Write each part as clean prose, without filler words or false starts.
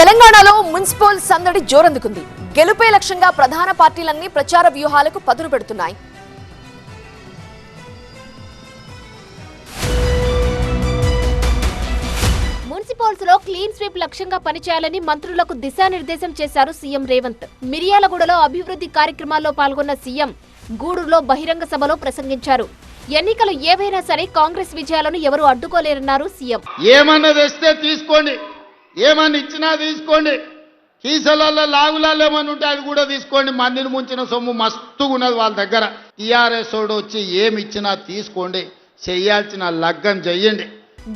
తెలంగాణలో మున్సిపల్ సందడి జోరందుకుంది. గెలుపే లక్ష్యంగా ప్రధాన పార్టీలన్నీ ప్రచార వ్యూహాలకు పదును పెడుతున్నాయి. మున్సిపల్స్ లో క్లీన్ స్వీప్ లక్ష్యంగా పనిచేయాలని మంత్రులకు దిశానిర్దేశం చేశారు సీఎం రేవంత్. మిర్యాలగూడలో అభివృద్ధి కార్యక్రమాల్లో పాల్గొన్న సీఎం గూడూరులో బహిరంగ సభలో ప్రసంగించారు. ఎన్నికలు ఏవైనా సరే కాంగ్రెస్ విజయాలను ఎవరూ అడ్డుకోలేరన్నారు సీఎం. ఏమన్నా తెస్తే తీసుకోండి, ఏమన్నా ఇచ్చినా తీసుకోండి, కీసలలో లాగులాలు ఏమన్నా ఉంటే అది కూడా తీసుకోండి. మందిని ముంచిన సొమ్ము మస్తుగా ఉన్నది వాళ్ళ దగ్గర. టీఆర్ఎస్ వాడు వచ్చి ఏమి ఇచ్చినా తీసుకోండి, చెయ్యాల్సిన లగ్గం చెయ్యండి.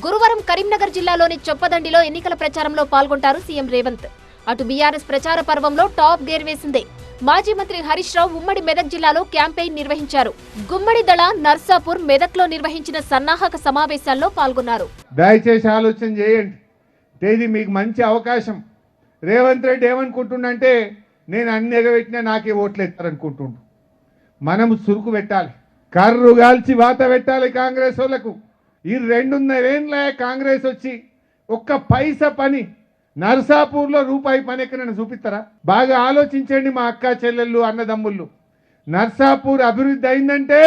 గురువారం కరీంనగర్ జిల్లాలోని చొప్పదండిలో ఎన్నికల ప్రచారంలో పాల్గొంటారు సీఎం రేవంత్. అటు బీఆర్ఎస్ ప్రచార పర్వంలో టాప్ గేర్ వేసింది. మాజీ మంత్రి హరీష్ రావు ఉమ్మడి మెదక్ జిల్లాలో క్యాంపెయిన్ నిర్వహించారు. గుమ్మడి దళ నర్సాపూర్ మెదక్లో నిర్వహించిన సన్నాహక సమావేశాల్లో పాల్గొన్నారు. దయచేసి ఆలోచన చేయండి, తేదీ మీకు మంచి అవకాశం. రేవంత్ రెడ్డి ఏమనుకుంటుండంటే నేను అన్ని ఎగబెట్టినా నాకే ఓట్లు ఎత్తారనుకుంటుండు. మనం సురుకు పెట్టాలి, కర్రు గాల్చి వాత పెట్టాలి కాంగ్రెస్ వాళ్ళకు. ఈ 2.5 ఏళ్ళ కాంగ్రెస్ వచ్చి ఒక్క పైసా పని నర్సాపూర్లో రూపాయి పని ఎక్కడైనా చూపిస్తారా? బాగా ఆలోచించండి మా అక్క చెల్లెళ్ళు అన్నదమ్ముళ్ళు. నర్సాపూర్ అభివృద్ధి అయిందంటే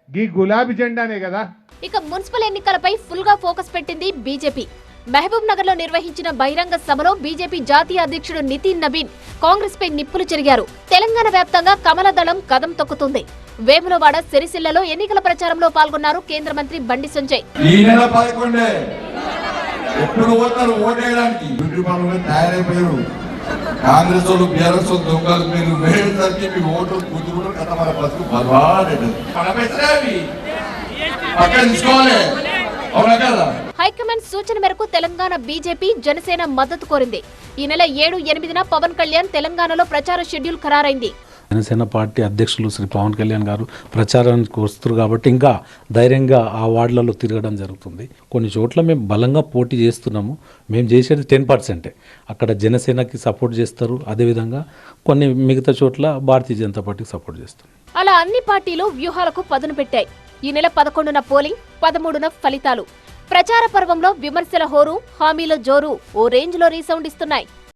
ఈ గులాబీ జెండానే కదా. ఇక మున్సిపల్ ఎన్నికలపై ఫుల్ గా ఫోకస్ పెట్టింది బీజేపీ. మహబూబ్ నగర్ లో నిర్వహించిన బహిరంగ సభలో బీజేపీ జాతీయ అధ్యక్షుడు నితిన్ నబీన్ కాంగ్రెస్ పై నిప్పులు చెరిగారు. తెలంగాణ వ్యాప్తంగా కమల దళం కదం తొక్కుతుంది. వేములవాడ, సిరిసిల్లలో ఎన్నికల ప్రచారంలో పాల్గొన్నారు కేంద్ర మంత్రి బండి సంజయ్. కాంగ్రెస్ వాళ్ళు బీఆర్ఎస్ దొంగలు మీరు వేసరికి మీ ఓటు గుర్తుకుంటారు కదా. మన బతుకు పక్కన తీసుకోవాలి. హైకమాండ్ సూచన మేరకు తెలంగాణ బీజేపీ, జనసేన మద్దతు కోరింది. ఈ నెల 7, 8న పవన్ కళ్యాణ్ తెలంగాణలో ప్రచార షెడ్యూల్ ఖరారైంది. జనసేన పార్టీ అధ్యక్షులు శ్రీ పవన్ కళ్యాణ్ గారు ప్రచారానికి వస్తారు కాబట్టి ఇంకా ధైర్యంగా ఆ వార్డులలో తిరగడం జరుగుతుంది. కొన్ని చోట్ల మేము బలంగా పోటీ చేస్తున్నాము. మేము చేసేది 10%. అక్కడ జనసేనకి సపోర్ట్ చేస్తారు. అదేవిధంగా కొన్ని మిగతా చోట్ల భారతీయ జనతా పార్టీకి సపోర్ట్ చేస్తారు. అలా అన్ని పార్టీలు వ్యూహాలకు పదును పెట్టాయి. ఈ నెల 11న పోలింగ్, 13న ఫలితాలు. ప్రచార పర్వంలో విమర్శల హోరు, హామీల జోరు ఓ రేంజ్ లో రీసౌండ్ ఇస్తున్నాయి.